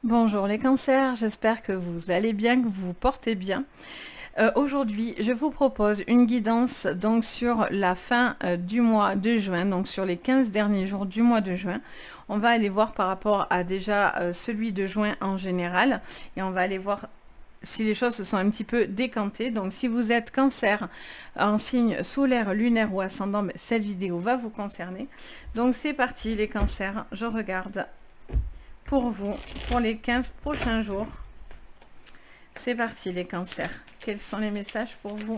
Bonjour les cancers, j'espère que vous allez bien, que vous vous portez bien. Aujourd'hui, je vous propose une guidance donc sur la fin du mois de juin, donc sur les 15 derniers jours du mois de juin. On va aller voir par rapport à déjà celui de juin en général et on va aller voir si les choses se sont un petit peu décantées. Donc si vous êtes cancer en signe solaire, lunaire ou ascendant, cette vidéo va vous concerner. Donc c'est parti les cancers, je regarde pour vous, pour les 15 prochains jours. C'est parti les cancers. Quels sont les messages pour vous?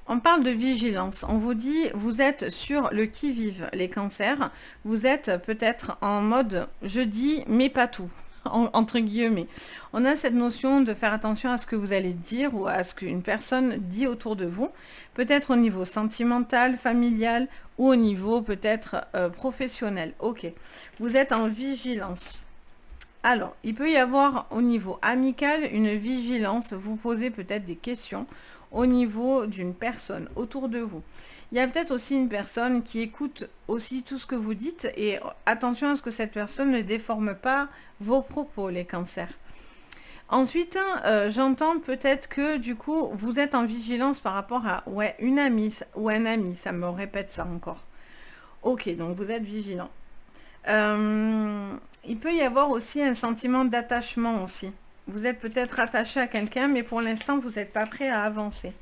On parle de vigilance. On vous dit, vous êtes sur le qui-vive, les cancers. Vous êtes peut-être en mode, je dis, mais pas tout, entre guillemets. On a cette notion de faire attention à ce que vous allez dire ou à ce qu'une personne dit autour de vous. Peut-être au niveau sentimental, familial ou au niveau peut-être professionnel. Ok. Vous êtes en vigilance. Alors, il peut y avoir au niveau amical une vigilance. Vous posez peut-être des questions au niveau d'une personne autour de vous. Il y a peut-être aussi une personne qui écoute aussi tout ce que vous dites et attention à ce que cette personne ne déforme pas vos propos, les cancers. Ensuite, j'entends peut-être que du coup, vous êtes en vigilance par rapport à une amie ou un ami, ça me répète ça encore. Ok, donc vous êtes vigilant. Il peut y avoir aussi un sentiment d'attachement aussi. Vous êtes peut-être attaché à quelqu'un, mais pour l'instant, vous n'êtes pas prêt à avancer.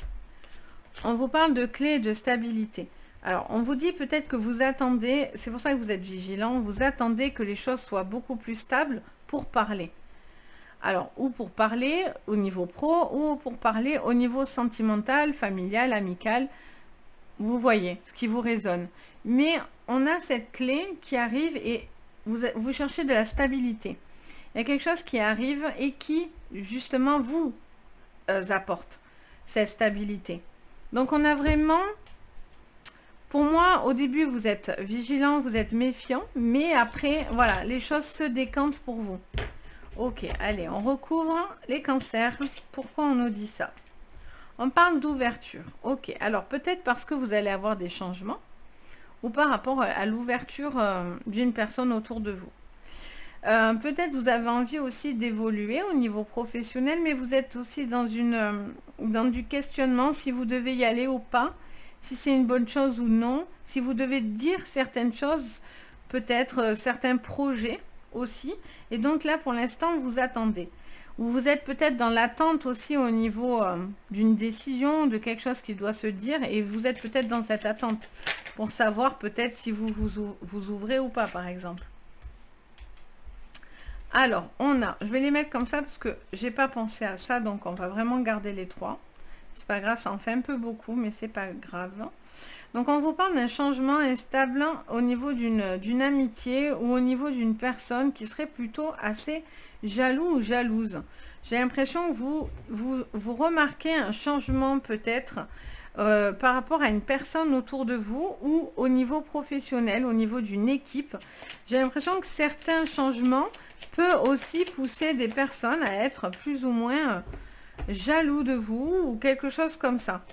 On vous parle de clé et de stabilité. Alors, on vous dit peut-être que vous attendez, c'est pour ça que vous êtes vigilant, vous attendez que les choses soient beaucoup plus stables pour parler. Alors, ou pour parler au niveau pro, ou pour parler au niveau sentimental, familial, amical. Vous voyez ce qui vous résonne. Mais on a cette clé qui arrive et vous cherchez de la stabilité. Il y a quelque chose qui arrive et qui, justement, vous apporte cette stabilité. Donc, on a vraiment... Pour moi, au début, vous êtes vigilant, vous êtes méfiant, mais après, voilà, les choses se décantent pour vous. Ok, allez, on recouvre les cancers. Pourquoi on nous dit ça? On parle d'ouverture. Ok, alors peut-être parce que vous allez avoir des changements ou par rapport à l'ouverture d'une personne autour de vous. Peut-être vous avez envie aussi d'évoluer au niveau professionnel, mais vous êtes aussi dans du questionnement si vous devez y aller ou pas, si c'est une bonne chose ou non, si vous devez dire certaines choses, peut-être certains projets aussi. Et donc là, pour l'instant, vous attendez. Ou vous êtes peut-être dans l'attente aussi au niveau d'une décision, de quelque chose qui doit se dire, et vous êtes peut-être dans cette attente pour savoir peut-être si vous ouvrez ou pas, par exemple. Alors, je vais les mettre comme ça parce que j'ai pas pensé à ça, donc on va vraiment garder les trois. C'est pas grave, ça en fait un peu beaucoup, mais c'est pas grave. Donc, on vous parle d'un changement instable au niveau d'une amitié ou au niveau d'une personne qui serait plutôt assez jaloux ou jalouse. J'ai l'impression que vous remarquez un changement peut-être par rapport à une personne autour de vous ou au niveau professionnel, au niveau d'une équipe. J'ai l'impression que certains changements peuvent aussi pousser des personnes à être plus ou moins jaloux de vous ou quelque chose comme ça.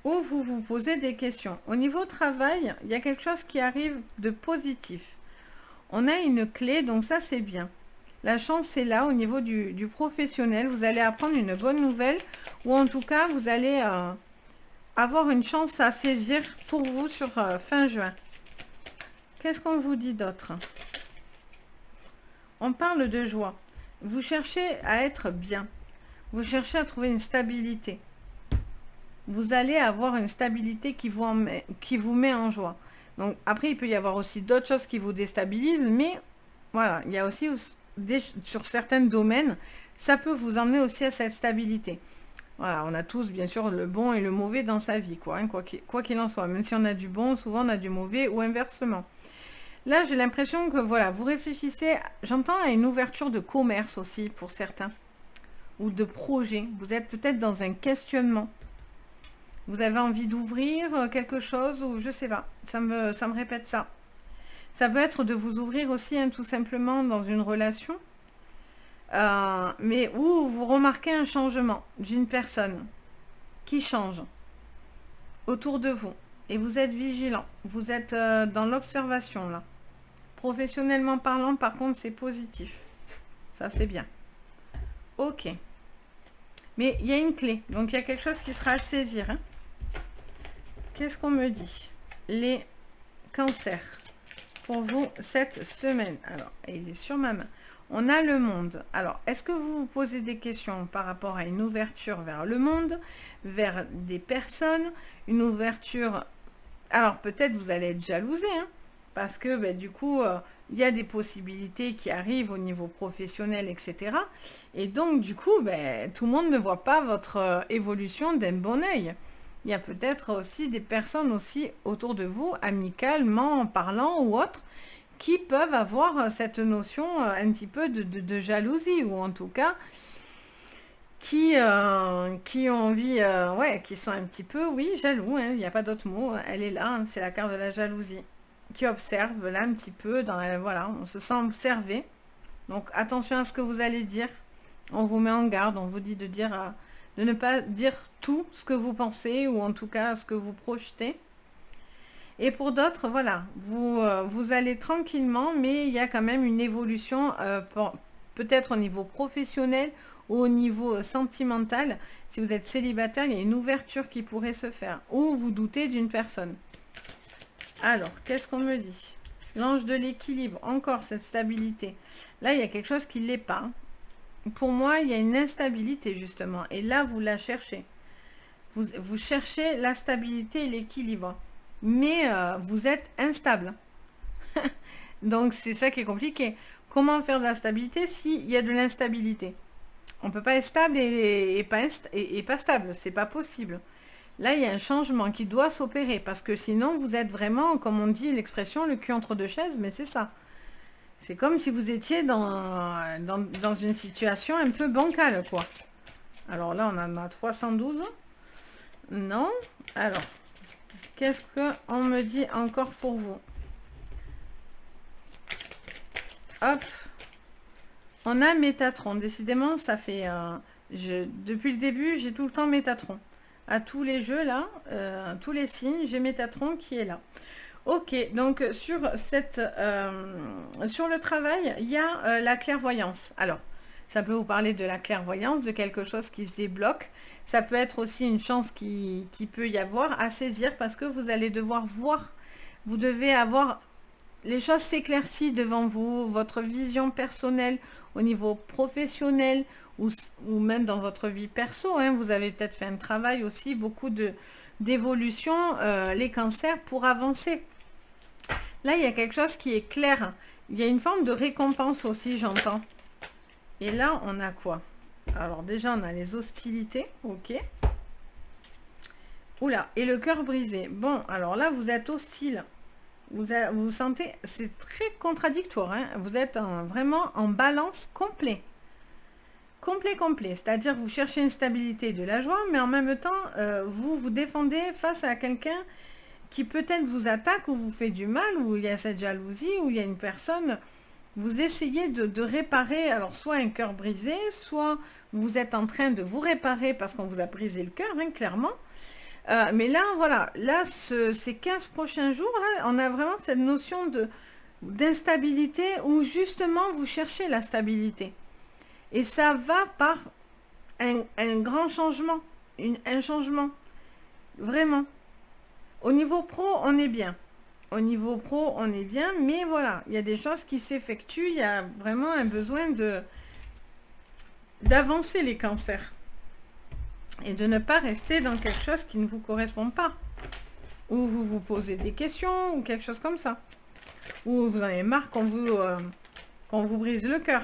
Ou vous vous posez des questions. Au niveau travail, il y a quelque chose qui arrive de positif. On a une clé, donc ça c'est bien. La chance est là au niveau du professionnel. Vous allez apprendre une bonne nouvelle ou en tout cas vous allez avoir une chance à saisir pour vous sur fin juin. Qu'est-ce qu'on vous dit d'autre? On parle de joie. Vous cherchez à être bien. Vous cherchez à trouver une stabilité. Vous allez avoir une stabilité qui vous met en joie. Donc après, il peut y avoir aussi d'autres choses qui vous déstabilisent, mais voilà, il y a aussi sur certains domaines, ça peut vous emmener aussi à cette stabilité. Voilà, on a tous bien sûr le bon et le mauvais dans sa vie, quoi qu'il en soit. Même si on a du bon, souvent on a du mauvais ou inversement. Là, j'ai l'impression que voilà, vous réfléchissez, j'entends à une ouverture de commerce aussi pour certains, ou de projet. Vous êtes peut-être dans un questionnement. Vous avez envie d'ouvrir quelque chose ou je sais pas, ça me répète ça. Ça peut être de vous ouvrir aussi tout simplement dans une relation, mais où vous remarquez un changement d'une personne qui change autour de vous et vous êtes vigilant, vous êtes dans l'observation là, Professionnellement parlant, par contre, c'est positif. Ça, c'est bien. Ok. Mais il y a une clé. Donc, il y a quelque chose qui sera à saisir. Hein. Qu'est-ce qu'on me dit? Les cancers. Pour vous, cette semaine. Alors, il est sur ma main. On a le monde. Alors, est-ce que vous vous posez des questions par rapport à une ouverture vers le monde, vers des personnes, une ouverture... Alors, peut-être vous allez être jalousé, hein, parce que ben, du coup, il y a des possibilités qui arrivent au niveau professionnel, etc. Et donc, du coup, ben, tout le monde ne voit pas votre évolution d'un bon œil. Il y a peut-être aussi des personnes aussi autour de vous, amicalement parlant ou autre, qui peuvent avoir cette notion un petit peu de jalousie, ou en tout cas, qui ont envie, ouais, qui sont un petit peu, oui, jaloux, hein, il n'y a pas d'autre mot, elle est là, hein, c'est la carte de la jalousie, qui observe là un petit peu, voilà, on se sent observé. Donc attention à ce que vous allez dire, on vous met en garde, on vous dit de dire, de ne pas dire tout ce que vous pensez, ou en tout cas ce que vous projetez. Et pour d'autres, voilà, vous allez tranquillement, mais il y a quand même une évolution, peut-être au niveau professionnel ou au niveau sentimental. Si vous êtes célibataire, il y a une ouverture qui pourrait se faire, ou vous doutez d'une personne. Alors, qu'est-ce qu'on me dit? L'ange de l'équilibre, encore cette stabilité. Là, il y a quelque chose qui ne l'est pas. Pour moi, il y a une instabilité, justement. Et là, vous la cherchez. Vous cherchez la stabilité et l'équilibre. Mais vous êtes instable. Donc, c'est ça qui est compliqué. Comment faire de la stabilité s'il y a de l'instabilité? On ne peut pas être stable et pas stable. C'est pas possible. Là, il y a un changement qui doit s'opérer. Parce que sinon, vous êtes vraiment, comme on dit l'expression, le cul entre deux chaises. Mais c'est ça. C'est comme si vous étiez dans une situation un peu bancale, quoi. Alors là, on en a 312. Non. Alors... Qu'est-ce qu'on me dit encore pour vous? Hop. On a Métatron. Décidément, ça fait... depuis le début, j'ai tout le temps Métatron. À tous les jeux, là, tous les signes, j'ai Métatron qui est là. Ok, donc sur le travail, il y a la clairvoyance. Alors, ça peut vous parler de la clairvoyance, de quelque chose qui se débloque. Ça peut être aussi une chance qui peut y avoir à saisir parce que vous allez devoir voir. Vous devez avoir les choses s'éclaircissent devant vous, votre vision personnelle au niveau professionnel ou même dans votre vie perso. Hein, vous avez peut-être fait un travail aussi, beaucoup d'évolution, les cancers, pour avancer. Là, il y a quelque chose qui est clair. Il y a une forme de récompense aussi, j'entends. Et là, on a quoi? Alors déjà, on a les hostilités, ok. Oula, et le cœur brisé. Bon, alors là, vous êtes hostile. Vous sentez, c'est très contradictoire. Hein, vous êtes vraiment en balance complet. Complet. C'est-à-dire vous cherchez une stabilité et de la joie, mais en même temps, vous vous défendez face à quelqu'un qui peut-être vous attaque ou vous fait du mal, ou il y a cette jalousie, ou il y a une personne... Vous essayez de réparer, alors soit un cœur brisé, soit vous êtes en train de vous réparer parce qu'on vous a brisé le cœur, hein, clairement. Mais là, voilà, là, ces 15 prochains jours, là, on a vraiment cette notion d'instabilité où justement vous cherchez la stabilité. Et ça va par un grand changement, un changement, vraiment. Au niveau pro, on est bien. Au niveau pro, on est bien, mais voilà, il y a des choses qui s'effectuent, il y a vraiment un besoin d'avancer les cancers. Et de ne pas rester dans quelque chose qui ne vous correspond pas. Ou vous vous posez des questions, ou quelque chose comme ça. Ou vous en avez marre qu'on vous brise le cœur.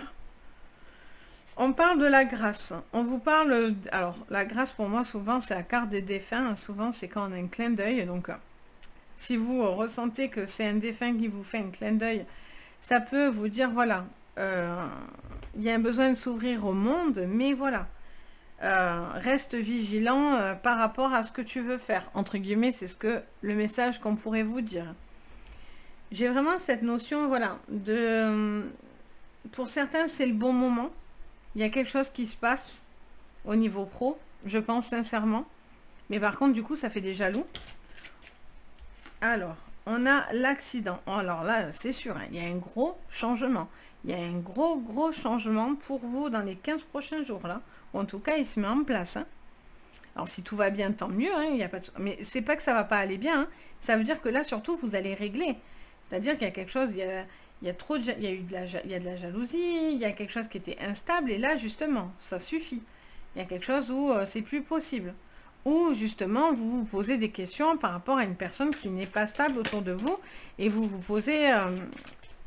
On parle de la grâce. On vous parle... Alors, la grâce, pour moi, souvent, c'est la carte des défunts. Souvent, c'est quand on a un clin d'œil, donc... Si vous ressentez que c'est un défunt qui vous fait un clin d'œil, ça peut vous dire, voilà, il y a un besoin de s'ouvrir au monde, mais voilà, reste vigilant par rapport à ce que tu veux faire. Entre guillemets, c'est le message qu'on pourrait vous dire. J'ai vraiment cette notion, voilà, pour certains, c'est le bon moment. Il y a quelque chose qui se passe au niveau pro, je pense sincèrement. Mais par contre, du coup, ça fait des jaloux. Alors, on a l'accident. Alors là, c'est sûr, hein, il y a un gros changement. Il y a un gros changement pour vous dans les 15 prochains jours, là. Ou en tout cas, il se met en place. Hein. Alors, si tout va bien, tant mieux. Hein, il y a pas de... Mais c'est pas que ça va pas aller bien. Hein. Ça veut dire que là, surtout, vous allez régler. C'est-à-dire qu'il y a quelque chose... Il y a trop de, il y a eu il y a de la jalousie, il y a quelque chose qui était instable, et là, justement, ça suffit. Il y a quelque chose où c'est plus possible. Ou, justement, vous vous posez des questions par rapport à une personne qui n'est pas stable autour de vous, et vous vous posez,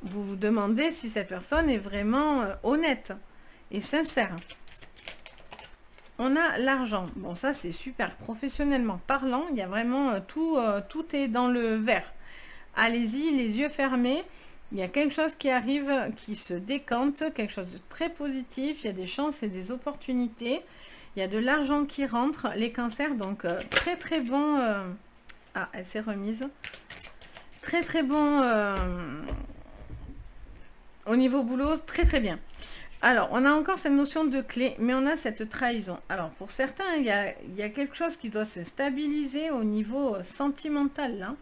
vous vous demandez si cette personne est vraiment honnête et sincère. On a l'argent. Bon, ça, c'est super. Professionnellement parlant, il y a vraiment tout est dans le vert. Allez-y, les yeux fermés. Il y a quelque chose qui arrive, qui se décante, quelque chose de très positif. Il y a des chances et des opportunités. Il y a de l'argent qui rentre. Les cancers, donc très bon. Ah, elle s'est remise. Très bon. Au niveau boulot, très bien. Alors, on a encore cette notion de clé, mais on a cette trahison. Alors, pour certains, il y a quelque chose qui doit se stabiliser au niveau sentimental, là.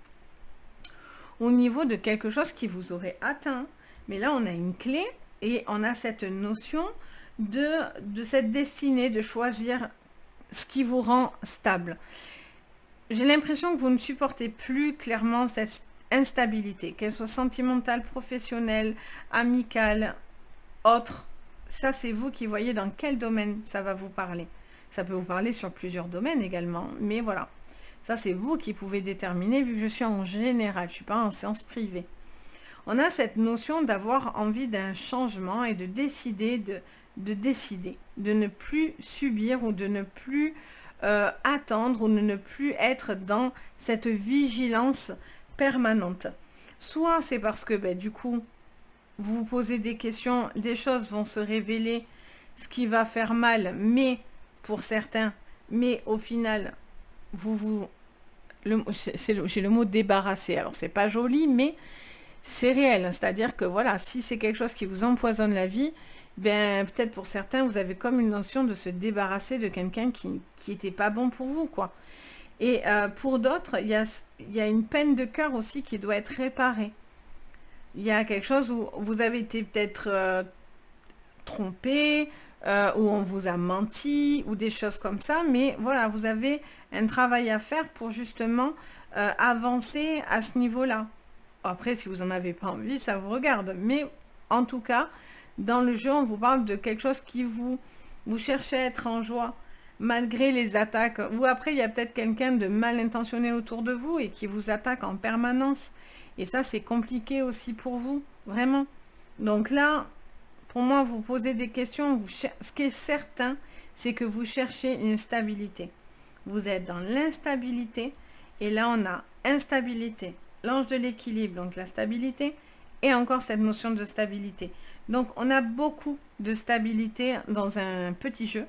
Au niveau de quelque chose qui vous aurait atteint. Mais là, on a une clé et on a cette notion de cette destinée, de choisir ce qui vous rend stable. J'ai l'impression que vous ne supportez plus clairement cette instabilité, qu'elle soit sentimentale, professionnelle, amicale, autre. Ça, c'est vous qui voyez dans quel domaine ça va vous parler. Ça peut vous parler sur plusieurs domaines également, mais voilà. Ça, c'est vous qui pouvez déterminer, vu que je suis en général, je ne suis pas en séance privée. On a cette notion d'avoir envie d'un changement et de décider, de ne plus subir ou de ne plus attendre ou de ne plus être dans cette vigilance permanente. Soit c'est parce que, du coup, vous vous posez des questions, des choses vont se révéler, ce qui va faire mal, mais pour certains, mais au final... j'ai le mot débarrasser, alors c'est pas joli, mais c'est réel, c'est-à-dire que voilà, si c'est quelque chose qui vous empoisonne la vie, peut-être pour certains, vous avez comme une notion de se débarrasser de quelqu'un qui était pas bon pour vous, quoi. Et pour d'autres, il y a une peine de cœur aussi qui doit être réparée. Il y a quelque chose où vous avez été peut-être trompé, où on vous a menti, ou des choses comme ça, mais voilà, vous avez un travail à faire pour justement avancer à ce niveau-là. Après, si vous n'en avez pas envie, ça vous regarde, mais en tout cas, dans le jeu, on vous parle de quelque chose qui vous cherchez à être en joie, malgré les attaques, ou après, il y a peut-être quelqu'un de mal intentionné autour de vous et qui vous attaque en permanence, et ça, c'est compliqué aussi pour vous, vraiment. Donc là, pour moi, vous posez des questions. Ce qui est certain, c'est que vous cherchez une stabilité. Vous êtes dans l'instabilité. Et là, on a instabilité. L'ange de l'équilibre, donc la stabilité. Et encore cette notion de stabilité. Donc, on a beaucoup de stabilité dans un petit jeu.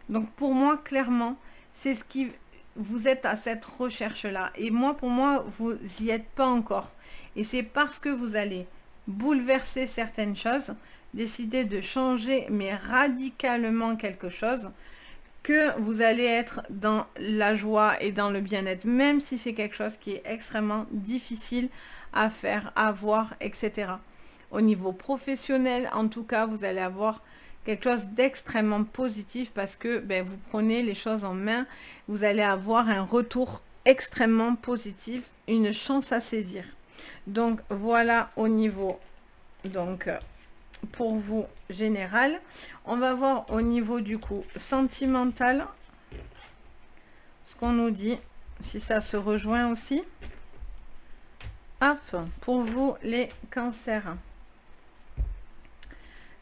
Donc, pour moi, clairement, c'est ce qui... Vous êtes à cette recherche-là. Et moi, pour moi, vous n'y êtes pas encore. Et c'est parce que vous allez bouleverser certaines choses, décider de changer mais radicalement quelque chose, que vous allez être dans la joie et dans le bien-être, même si c'est quelque chose qui est extrêmement difficile à faire, à voir, etc. Au niveau professionnel, en tout cas, vous allez avoir quelque chose d'extrêmement positif parce que vous prenez les choses en main, vous allez avoir un retour extrêmement positif, une chance à saisir. Donc voilà au niveau pour vous général. On va voir au niveau du coup sentimental ce qu'on nous dit, si ça se rejoint aussi. Hop, pour vous les cancers.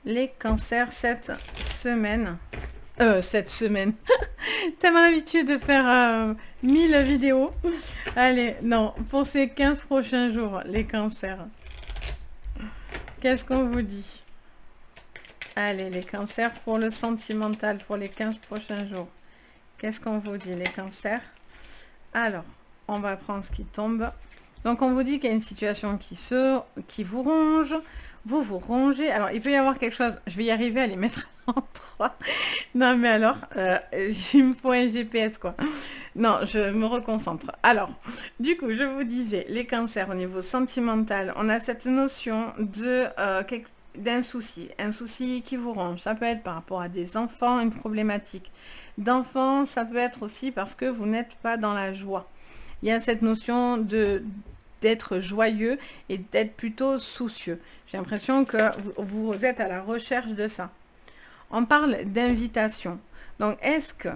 Les cancers cette semaine. Tellement l'habitude de faire 1000 vidéos. Allez, non, pour ces 15 prochains jours, les cancers. Qu'est-ce qu'on vous dit? Allez, les cancers pour le sentimental, pour les 15 prochains jours. Qu'est-ce qu'on vous dit, les cancers? Alors, on va prendre ce qui tombe. Donc, on vous dit qu'il y a une situation qui vous ronge. Vous rongez. Alors, il peut y avoir quelque chose. Je vais y arriver à les mettre en 3. Non, mais alors, il me faut un GPS, quoi. Non, je me reconcentre. Alors, du coup, je vous disais, les cancers au niveau sentimental, on a cette notion de d'un souci, un souci qui vous ronge. Ça peut être par rapport à des enfants, une problématique d'enfants, ça peut être aussi parce que vous n'êtes pas dans la joie. Il y a cette notion de d'être joyeux et d'être plutôt soucieux. J'ai l'impression que vous êtes à la recherche de ça. On parle d'invitation. Donc, est-ce que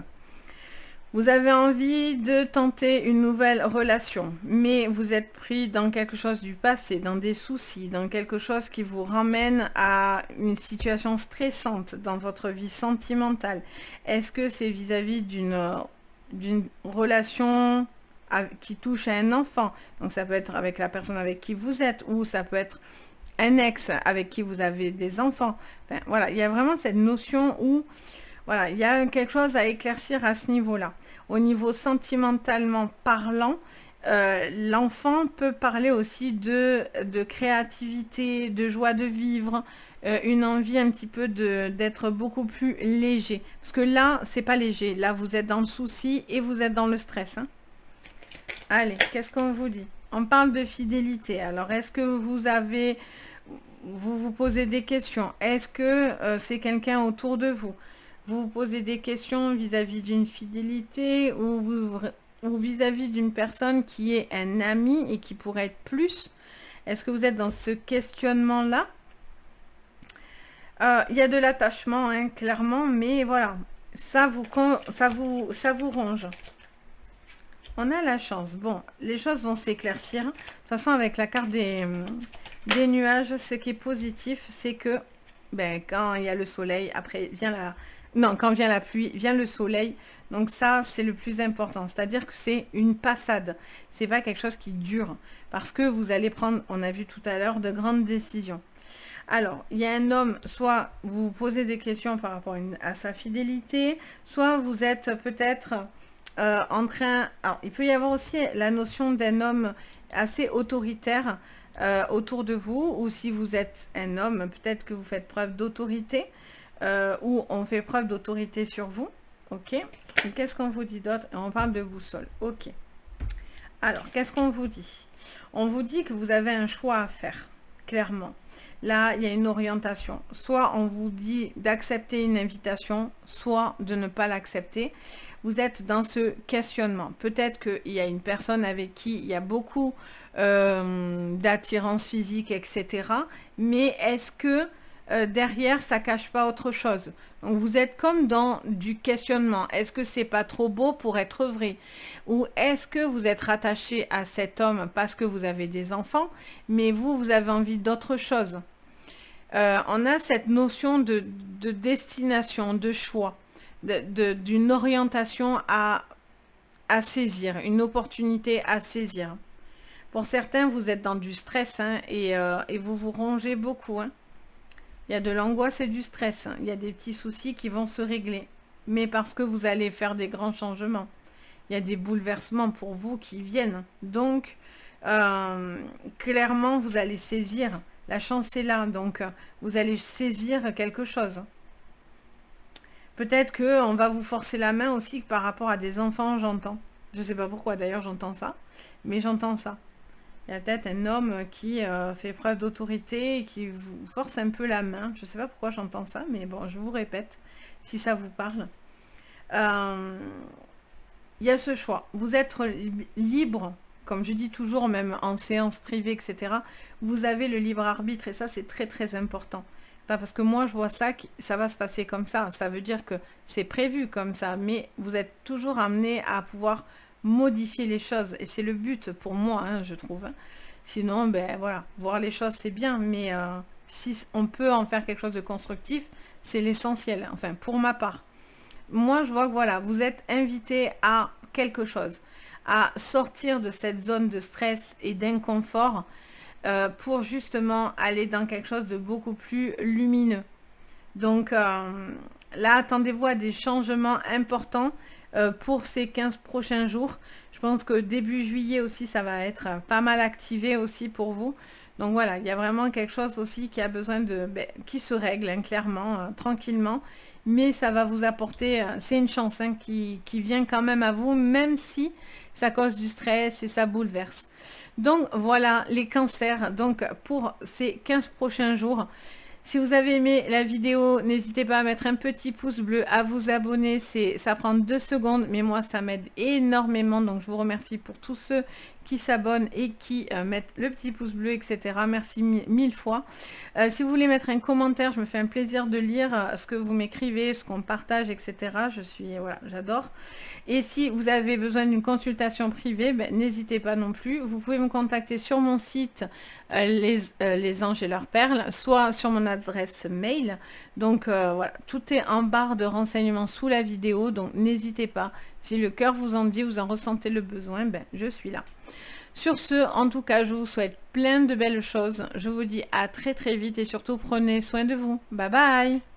vous avez envie de tenter une nouvelle relation, mais vous êtes pris dans quelque chose du passé, dans des soucis, dans quelque chose qui vous ramène à une situation stressante dans votre vie sentimentale? Est-ce que c'est vis-à-vis d'une relation qui touche à un enfant? Donc ça peut être avec la personne avec qui vous êtes, ou ça peut être un ex avec qui vous avez des enfants. Enfin, voilà, il y a vraiment cette notion où voilà, il y a quelque chose à éclaircir à ce niveau-là. Au niveau sentimentalement parlant, l'enfant peut parler aussi de créativité, de joie de vivre, une envie un petit peu d'être beaucoup plus léger. Parce que là, c'est pas léger. Là, vous êtes dans le souci et vous êtes dans le stress. Hein. Allez, qu'est-ce qu'on vous dit? On parle de fidélité. Alors, est-ce que vous vous posez des questions? Est-ce que c'est quelqu'un autour de vous? Vous vous posez des questions vis-à-vis d'une fidélité ou vis-à-vis d'une personne qui est un ami et qui pourrait être plus? Est-ce que vous êtes dans ce questionnement-là? Il y a de l'attachement, hein, clairement, mais voilà, ça vous ronge. On a la chance. Bon, les choses vont s'éclaircir. De toute façon, avec la carte des nuages, ce qui est positif, c'est que quand il y a le soleil, après vient la... Non, quand vient la pluie, vient le soleil. Donc ça, c'est le plus important. C'est-à-dire que c'est une passade. C'est pas quelque chose qui dure. Parce que vous allez prendre, on a vu tout à l'heure, de grandes décisions. Alors, il y a un homme, soit vous vous posez des questions par rapport à sa fidélité, soit vous êtes peut-être en train... Alors, il peut y avoir aussi la notion d'un homme assez autoritaire autour de vous, ou si vous êtes un homme, peut-être que vous faites preuve d'autorité, ou on fait preuve d'autorité sur vous. Ok. Et qu'est-ce qu'on vous dit d'autre? On parle de boussole. Ok. Alors, qu'est-ce qu'on vous dit? On vous dit que vous avez un choix à faire, clairement. Là, il y a une orientation. Soit on vous dit d'accepter une invitation, soit de ne pas l'accepter. Vous êtes dans ce questionnement. Peut-être qu'il y a une personne avec qui il y a beaucoup d'attirance physique, etc. Mais est-ce que derrière, ça cache pas autre chose? Donc, vous êtes comme dans du questionnement. Est-ce que c'est pas trop beau pour être vrai? Ou est-ce que vous êtes rattaché à cet homme parce que vous avez des enfants, mais vous avez envie d'autre chose? On a cette notion de destination, de choix, d'une orientation à saisir, une opportunité à saisir. Pour certains, vous êtes dans du stress hein, et vous vous rongez beaucoup. Hein. Il y a de l'angoisse et du stress. Hein. Il y a des petits soucis qui vont se régler. Mais parce que vous allez faire des grands changements. Il y a des bouleversements pour vous qui viennent. Donc, clairement, vous allez saisir. La chance est là. Donc, vous allez saisir quelque chose. Peut-être qu'on va vous forcer la main aussi par rapport à des enfants, j'entends. Je ne sais pas pourquoi d'ailleurs j'entends ça. Mais j'entends ça. Il y a peut-être un homme qui fait preuve d'autorité et qui vous force un peu la main. Je ne sais pas pourquoi j'entends ça, mais bon, je vous répète, si ça vous parle. Il y a ce choix. Vous êtes libre, comme je dis toujours, même en séance privée, etc. Vous avez le libre arbitre et ça, c'est très, très important. Pas parce que moi, je vois ça, ça va se passer comme ça. Ça veut dire que c'est prévu comme ça, mais vous êtes toujours amené à pouvoir modifier les choses et c'est le but pour moi hein, je trouve sinon ben voilà voir les choses c'est bien mais si on peut en faire quelque chose de constructif c'est l'essentiel enfin pour ma part moi je vois que voilà vous êtes invité à quelque chose à sortir de cette zone de stress et d'inconfort pour justement aller dans quelque chose de beaucoup plus lumineux donc là attendez-vous à des changements importants pour ces 15 prochains jours. Je pense que début juillet aussi, ça va être pas mal activé aussi pour vous. Donc voilà, il y a vraiment quelque chose aussi qui a besoin de... qui se règle hein, clairement, tranquillement. mais ça va vous apporter, c'est une chance hein, qui vient quand même à vous, même si ça cause du stress et ça bouleverse. Donc voilà les cancers, donc pour ces 15 prochains jours. Si vous avez aimé la vidéo, n'hésitez pas à mettre un petit pouce bleu, à vous abonner, ça prend 2 secondes, mais moi ça m'aide énormément, donc je vous remercie pour tous ceux qui s'abonnent et qui mettent le petit pouce bleu, etc. Merci mille fois. Si vous voulez mettre un commentaire, je me fais un plaisir de lire ce que vous m'écrivez, ce qu'on partage, etc. Voilà, j'adore. Et si vous avez besoin d'une consultation privée, ben, n'hésitez pas non plus. Vous pouvez me contacter sur mon site les anges et leurs perles, soit sur mon adresse mail. Donc voilà, tout est en barre de renseignements sous la vidéo, donc n'hésitez pas. Si le cœur vous en dit, vous en ressentez le besoin, ben, je suis là. Sur ce, en tout cas, je vous souhaite plein de belles choses. Je vous dis à très très vite et surtout prenez soin de vous. Bye bye!